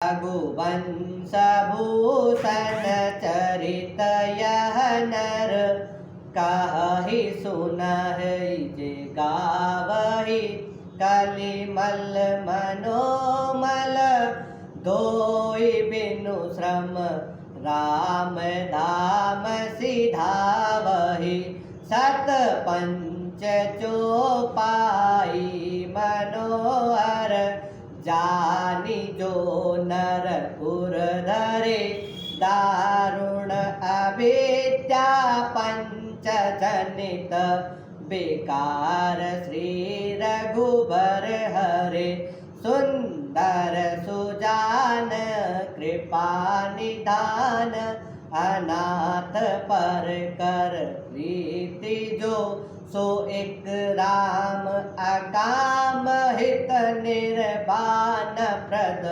रघुवंश भूषण चरित यह नर कहहि सुनहि जे गावहि कलिमल मनोमल दोई बिनु श्रम राम धाम सिधावहि सत पंच चौपाई मनोहर जानी जो नर उर धरे दारुण अविद्या पंच जनित बेकार श्री रघुबर हरे सुंदर सुजान कृपा निधान अनाथ पर कर प्रीति जो सो एक राम अकाम हित निर्वाण प्रद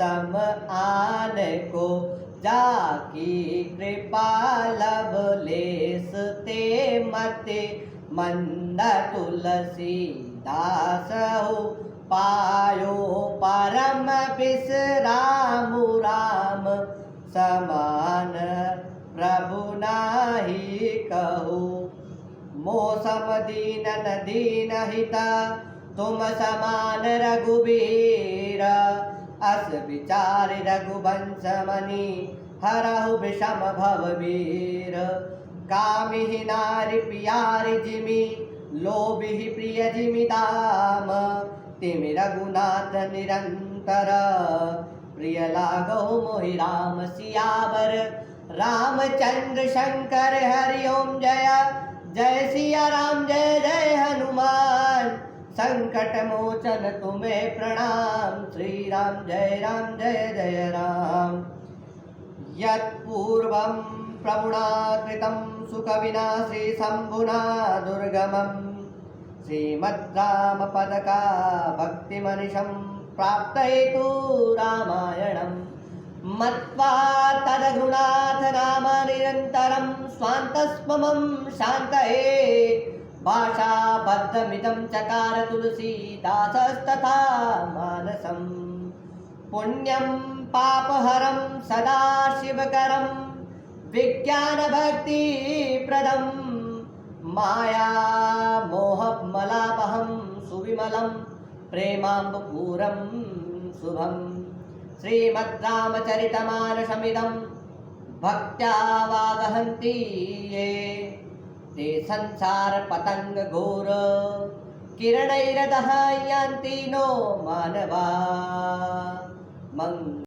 सम आन को जाकी कृपा लब लेस ते मते मंद तुलसी दास हो पायो परम विश्रामु राम समान प्रभु नाही कहु मोसम दीनन दीन हिता तुम समान रघुबीर अस विचार रघुवंश मणि हरहु विषम भववीर कामिहि नारि प्यारि जिमि लोभिहि प्रिय जिमि दाम तिमि रघुनाथ निरंतर प्रिय लागो मोहि राम सियावर रामचंद्र शंकर हरि ओम जय जय सिया राम जय जय हनुमान संकट मोचन तुम्हें प्रणाम श्री राम जय जय राम यत्पूर्वं प्रभुना कृतं सुख विनाशी शंभुना दुर्गमम् श्रीमद्रामपदका भक्तिमनिशं प्राप्तयेतु रामायणं मत्वा तदघृणाथ नाम निरन्तरं स्वान्तस्ममं शान्तये भाषाबद्धमिदं चकार तुलसीदासस्तथा मानसं पुण्यं पापहरं सदा शिवकरं विज्ञानभक्तिप्रदं माया मोहमलापहं सुविमलं प्रेमाम्बपूरं शुभं श्रीमद्रामचरितमानसमिदं भक्त्या वागहन्ति ये ते संसार पतंग घोर किरणैरदः यान्ति नो मानवा मंग